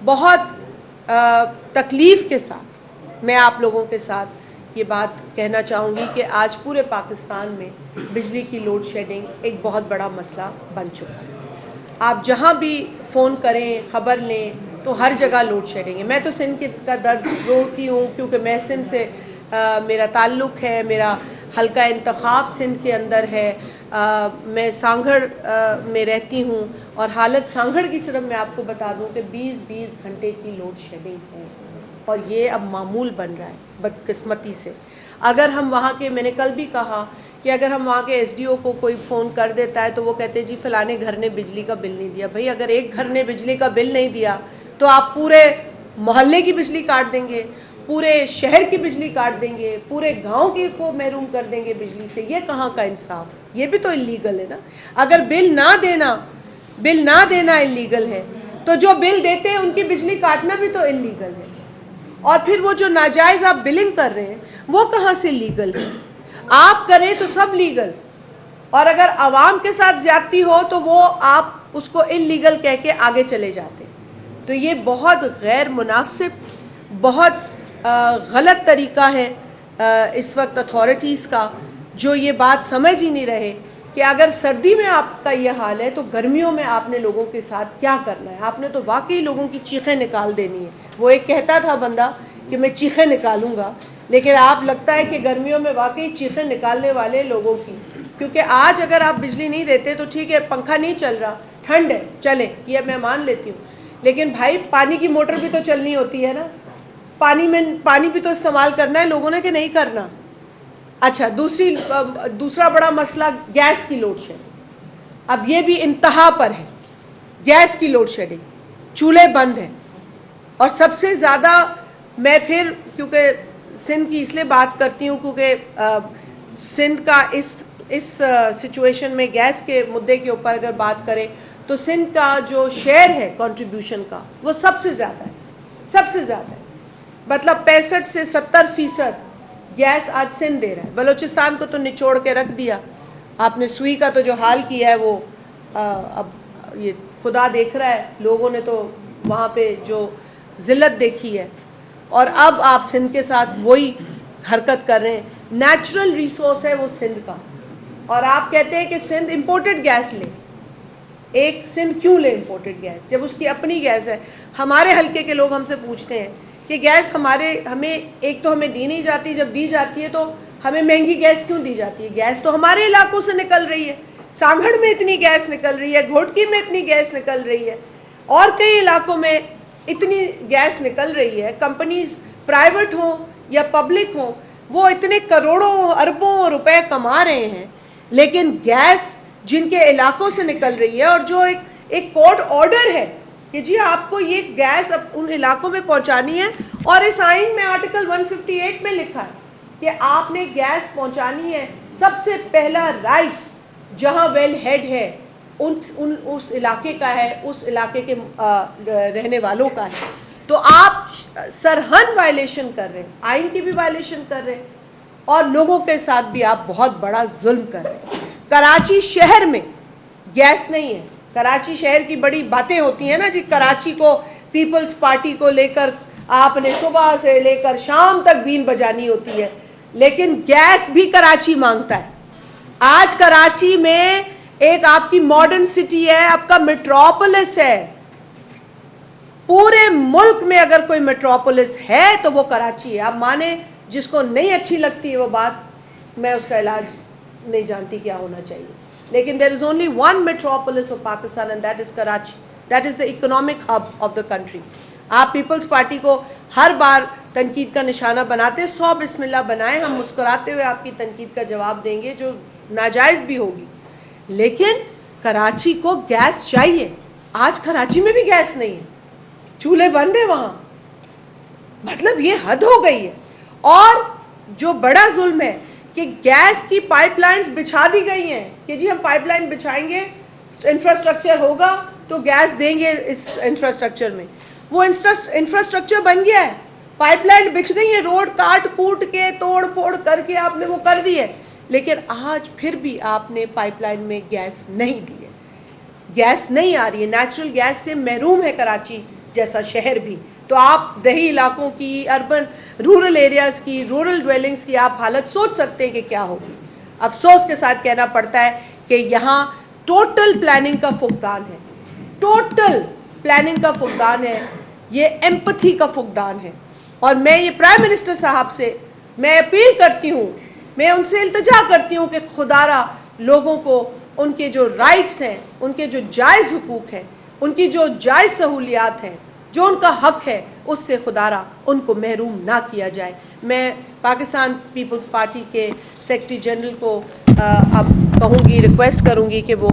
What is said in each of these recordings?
بہت تکلیف کے ساتھ میں آپ لوگوں کے ساتھ یہ بات کہنا چاہوں گی کہ آج پورے پاکستان میں بجلی کی لوڈ شیڈنگ ایک بہت بڑا مسئلہ بن چکا ہے. آپ جہاں بھی فون کریں خبر لیں تو ہر جگہ لوڈ شیڈنگ ہے. میں تو سندھ کا درد روتی ہوں کیونکہ میں سندھ سے میرا تعلق ہے, میرا حلقہ انتخاب سندھ کے اندر ہے, میں سانگھڑ میں رہتی ہوں اور حالت سانگھڑ کی صرف میں آپ کو بتا دوں کہ 20 گھنٹے کی لوڈ شیڈنگ ہے اور یہ اب معمول بن رہا ہے بدقسمتی سے. اگر ہم وہاں کے, میں نے کل بھی کہا کہ اگر ہم وہاں کے ایس ڈی او کو کوئی فون کر دیتا ہے تو وہ کہتے جی فلانے گھر نے بجلی کا بل نہیں دیا. بھئی اگر ایک گھر نے بجلی کا بل نہیں دیا تو آپ پورے محلے کی بجلی کاٹ دیں گے, پورے شہر کی بجلی کاٹ دیں گے, پورے گاؤں کی کو محروم کر دیں گے بجلی سے. یہ کہاں کا انصاف؟ یہ بھی تو انلیگل ہے نا. اگر بل نہ دینا انلیگل ہے تو جو بل دیتے ہیں ان کی بجلی کاٹنا بھی تو انلیگل ہے. اور پھر وہ جو ناجائز آپ بلنگ کر رہے ہیں وہ کہاں سے لیگل ہے؟ آپ کریں تو سب لیگل, اور اگر عوام کے ساتھ زیادتی ہو تو وہ آپ اس کو انلیگل کہہ کے آگے چلے جاتے. تو یہ بہت غیر مناسب, بہت غلط طریقہ ہے اس وقت اتھارٹیز کا, جو یہ بات سمجھ ہی نہیں رہے کہ اگر سردی میں آپ کا یہ حال ہے تو گرمیوں میں آپ نے لوگوں کے ساتھ کیا کرنا ہے. آپ نے تو واقعی لوگوں کی چیخیں نکال دینی ہے. وہ ایک کہتا تھا بندہ کہ میں چیخیں نکالوں گا, لیکن آپ لگتا ہے کہ گرمیوں میں واقعی چیخیں نکالنے والے لوگوں کی, کیونکہ آج اگر آپ بجلی نہیں دیتے تو ٹھیک ہے پنکھا نہیں چل رہا, ٹھنڈ ہے, چلے یہ میں مان لیتی ہوں, لیکن بھائی پانی کی موٹر بھی تو چلنی ہوتی ہے نا, پانی بھی تو استعمال کرنا ہے لوگوں نے کہ نہیں کرنا. اچھا, دوسرا بڑا مسئلہ گیس کی لوڈ شیڈنگ. اب یہ بھی انتہا پر ہے, گیس کی لوڈ شیڈنگ, چولہے بند ہیں. اور سب سے زیادہ میں پھر کیونکہ سندھ کی اس لیے بات کرتی ہوں کیونکہ سندھ کا اس سچویشن میں گیس کے مدعے کے اوپر اگر بات کریں تو سندھ کا جو شیئر ہے کنٹریبیوشن کا وہ سب سے زیادہ ہے. مطلب 65 سے 70% گیس آج سندھ دے رہا ہے. بلوچستان کو تو نچوڑ کے رکھ دیا آپ نے. سوئی کا تو جو حال کیا ہے وہ اب یہ خدا دیکھ رہا ہے, لوگوں نے تو وہاں پہ جو ذلت دیکھی ہے, اور اب آپ سندھ کے ساتھ وہی حرکت کر رہے ہیں. نیچرل ریسورس ہے وہ سندھ کا, اور آپ کہتے ہیں کہ سندھ امپورٹڈ گیس لے. ایک سندھ کیوں لے امپورٹڈ گیس جب اس کی اپنی گیس ہے؟ ہمارے حلقے کے لوگ ہم سے پوچھتے ہیں کہ گیس ہمیں ایک تو ہمیں دی نہیں جاتی, جب دی جاتی ہے تو ہمیں مہنگی گیس کیوں دی جاتی ہے؟ گیس تو ہمارے علاقوں سے نکل رہی ہے, سانگھڑ میں اتنی گیس نکل رہی ہے, گھوٹکی میں اتنی گیس نکل رہی ہے, اور کئی علاقوں میں اتنی گیس نکل رہی ہے. کمپنیز پرائیویٹ ہوں یا پبلک ہوں وہ اتنے کروڑوں اربوں روپے کما رہے ہیں, لیکن گیس جن کے علاقوں سے نکل رہی ہے اور جو ایک کورٹ آرڈر ہے کہ جی آپ کو یہ گیس ان علاقوں میں پہنچانی ہے, اور اس آئین میں آرٹیکل 158 میں لکھا ہے کہ آپ نے گیس پہنچانی ہے. سب سے پہلا رائٹ جہاں ویل ہیڈ ہے اس علاقے کا ہے, اس علاقے کے رہنے والوں کا ہے. تو آپ سرحد وائلیشن کر رہے ہیں, آئین کی بھی وائلیشن کر رہے ہیں, اور لوگوں کے ساتھ بھی آپ بہت بڑا ظلم کر رہے ہیں. کراچی شہر میں گیس نہیں ہے. کراچی شہر کی بڑی باتیں ہوتی ہیں نا جی, کراچی کو پیپلز پارٹی کو لے کر آپ نے صبح سے لے کر شام تک بین بجانی ہوتی ہے, لیکن گیس بھی کراچی مانگتا ہے. آج کراچی میں ایک آپ کی ماڈرن سٹی ہے, آپ کا میٹروپولس ہے. پورے ملک میں اگر کوئی میٹروپولس ہے تو وہ کراچی ہے. آپ مانے جس کو نہیں اچھی لگتی ہے وہ بات, میں اس کا علاج نہیں جانتی کیا ہونا چاہیے, لیکن there is only one metropolis of Pakistan and that is Karachi. That is the economic hub of the country. آپ پیپلز پارٹی کو ہر بار تنقید کا نشانہ بناتے ہیں. 100 بسم اللہ بنائیں, ہم مسکراتے ہوئے آپ کی تنقید کا جواب دیں گے جو ناجائز بھی ہوگی, لیکن کراچی کو گیس چاہیے. آج کراچی میں بھی گیس نہیں ہے, چولہے بند ہیں وہاں. مطلب یہ حد ہو گئی ہے. اور جو بڑا ظلم ہے کہ گیس کی پائپ لائنز بچھا دی گئی ہیں کہ جی ہم پائپ لائن بچھائیں گے, انفراسٹرکچر ہوگا تو گیس دیں گے اس انفراسٹرکچر میں. وہ انفراسٹرکچر بن گیا ہے, پائپ لائن بچھ گئی ہے, روڈ کاٹ کوٹ کے توڑ پھوڑ کر کے آپ نے وہ کر دی ہے, لیکن آج پھر بھی آپ نے پائپ لائن میں گیس نہیں دی ہے. گیس نہیں آ رہی ہے, نیچرل گیس سے محروم ہے کراچی جیسا شہر بھی. تو آپ دیہی علاقوں کی, اربن رورل ایریاز کی, رورل ڈویلنگز کی آپ حالت سوچ سکتے ہیں کہ کیا ہوگی. افسوس کے ساتھ کہنا پڑتا ہے کہ یہاں ٹوٹل پلاننگ کا فقدان ہے, ٹوٹل پلاننگ کا فقدان ہے, یہ ایمپتھی کا فقدان ہے. اور میں یہ پرائم منسٹر صاحب سے میں اپیل کرتی ہوں, میں ان سے التجا کرتی ہوں کہ خدارا لوگوں کو ان کے جو رائٹس ہیں, ان کے جو جائز حقوق ہیں, ان کی جو جائز سہولیات ہیں, جو ان کا حق ہے, اس سے خدارا ان کو محروم نہ کیا جائے. میں پاکستان پیپلز پارٹی کے سیکرٹری جنرل کو اب کہوں گی, ریکویسٹ کروں گی کہ وہ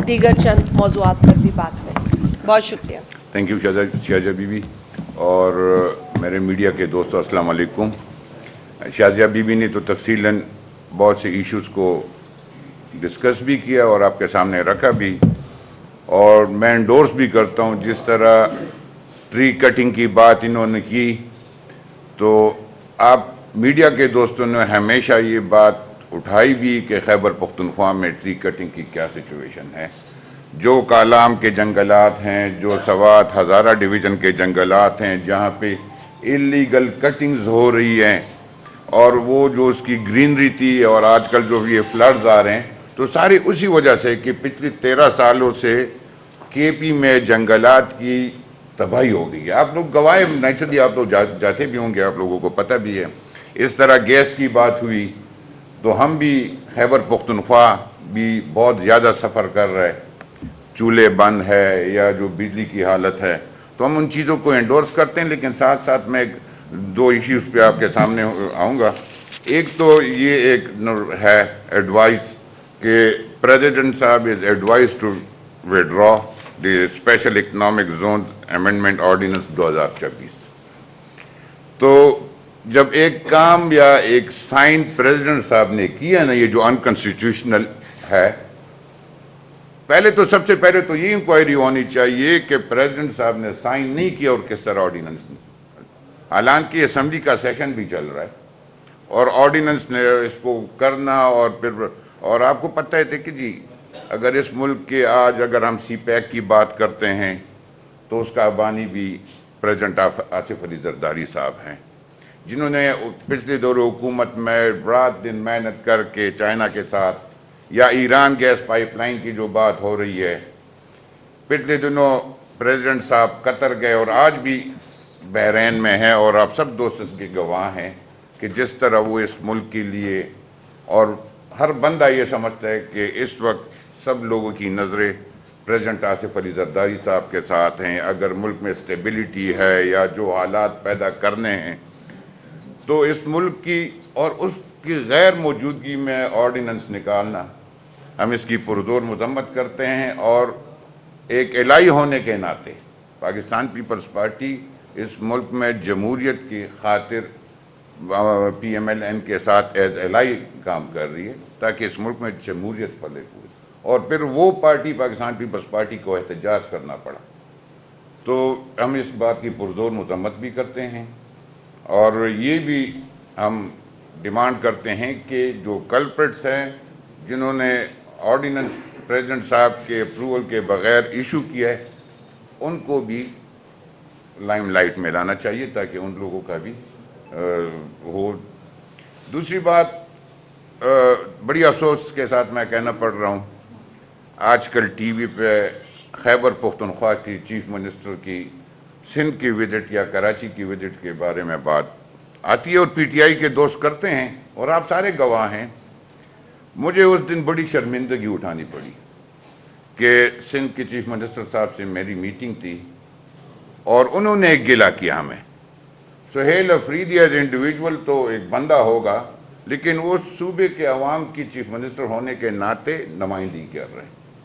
دیگر چند موضوعات پر بھی بات کریں. بہت شکریہ. تھینک یو شازیہ بی بی. اور میرے میڈیا کے دوستو السلام علیکم. شازیہ بی بی نے تو تفصیلاً بہت سے ایشوز کو ڈسکس بھی کیا اور آپ کے سامنے رکھا بھی, اور میں انڈورس بھی کرتا ہوں جس طرح ٹری کٹنگ کی بات انہوں نے کی. تو آپ میڈیا کے دوستوں نے ہمیشہ یہ بات اٹھائی بھی کہ خیبر پختونخوا میں ٹری کٹنگ کی کیا سچویشن ہے. جو کالام کے جنگلات ہیں, جو سوات ہزارہ ڈویژن کے جنگلات ہیں جہاں پہ اللیگل کٹنگز ہو رہی ہیں, اور وہ جو اس کی گرینری تھی, اور آج کل جو یہ فلڈز آ رہے ہیں, تو ساری اسی وجہ سے کہ پچھلی 13 سالوں سے کے پی میں جنگلات کی تباہی ہو گئی ہے. آپ لوگ گواہ, نیچرلی آپ لوگ جاتے بھی ہوں گے, آپ لوگوں کو پتہ بھی ہے. اس طرح گیس کی بات ہوئی تو ہم بھی خیبر پختونخوا بھی بہت زیادہ سفر کر رہے, چولہے بند ہے یا جو بجلی کی حالت ہے, تو ہم ان چیزوں کو انڈورس کرتے ہیں. لیکن ساتھ ساتھ میں 2 ایشوز پہ آپ کے سامنے آؤں گا. ایک تو یہ ایک ہے ایڈوائز کہ پریزیڈنٹ صاحب is advise to withdraw the special economic zones amendment ordinance 2026. تو جب ایک کام یا ایک سائن پریزیڈنٹ صاحب نے کیا نا, یہ جو انکانسٹیٹیوشنل ہے, پہلے تو سب سے پہلے تو یہ انکوائری ہونی چاہیے کہ پریزیڈنٹ صاحب نے سائن نہیں کیا اور کس طرح آرڈیننس نہیں. حالانکہ اسمبلی کا سیشن بھی چل رہا ہے اور آرڈیننس نے اس کو کرنا, اور پھر اور آپ کو پتہ ہے کہ جی اگر اس ملک کے آج اگر ہم سی پیک کی بات کرتے ہیں تو اس کا بانی بھی پریزیڈنٹ آصف علی زرداری صاحب ہیں, جنہوں نے پچھلے دور حکومت میں رات دن محنت کر کے چائنا کے ساتھ, یا ایران گیس پائپ لائن کی جو بات ہو رہی ہے, پچھلے دنوں پریزیڈنٹ صاحب قطر گئے اور آج بھی بحرین میں ہیں, اور آپ سب دوست اس کے گواہ ہیں کہ جس طرح وہ اس ملک کے لیے, اور ہر بندہ یہ سمجھتا ہے کہ اس وقت سب لوگوں کی نظریں پریزیڈنٹ آصف علی زرداری صاحب کے ساتھ ہیں. اگر ملک میں اسٹیبلٹی ہے یا جو حالات پیدا کرنے ہیں, تو اس ملک کی اور اس کی غیر موجودگی میں آرڈیننس نکالنا, ہم اس کی پرزور مذمت کرتے ہیں. اور ایک الہی ہونے کے ناطے پاکستان پیپلز پارٹی اس ملک میں جمہوریت کی خاطر پی ایم ایل این کے ساتھ ایز الہی کام کر رہی ہے تاکہ اس ملک میں جمہوریت پھلے ہوئے, اور پھر وہ پارٹی پاکستان پیپلز پارٹی کو احتجاج کرنا پڑا. تو ہم اس بات کی پرزور مذمت بھی کرتے ہیں, اور یہ بھی ہم ڈیمانڈ کرتے ہیں کہ جو کلپریٹس ہیں جنہوں نے آرڈیننس پریزیڈنٹ صاحب کے اپروول کے بغیر ایشو کیا ہے, ان کو بھی لائم لائٹ میں لانا چاہیے تاکہ ان لوگوں کا بھی ہو. دوسری بات, بڑی افسوس کے ساتھ میں کہنا پڑ رہا ہوں, آج کل ٹی وی پہ خیبر پختونخوا کی چیف منسٹر کی سندھ کی وزٹ یا کراچی کی وزٹ کے بارے میں بات آتی ہے, اور پی ٹی آئی کے دوست کرتے ہیں, اور آپ سارے گواہ ہیں. مجھے اس دن بڑی شرمندگی اٹھانی پڑی کہ سندھ کے چیف منسٹر صاحب سے میری میٹنگ تھی, اور انہوں نے ایک گلہ کیا ہمیں. سہیل افریدی ایز انڈیویجول تو ایک بندہ ہوگا, لیکن وہ صوبے کے عوام کی چیف منسٹر ہونے کے ناطے نمائندگی کر رہے ہیں.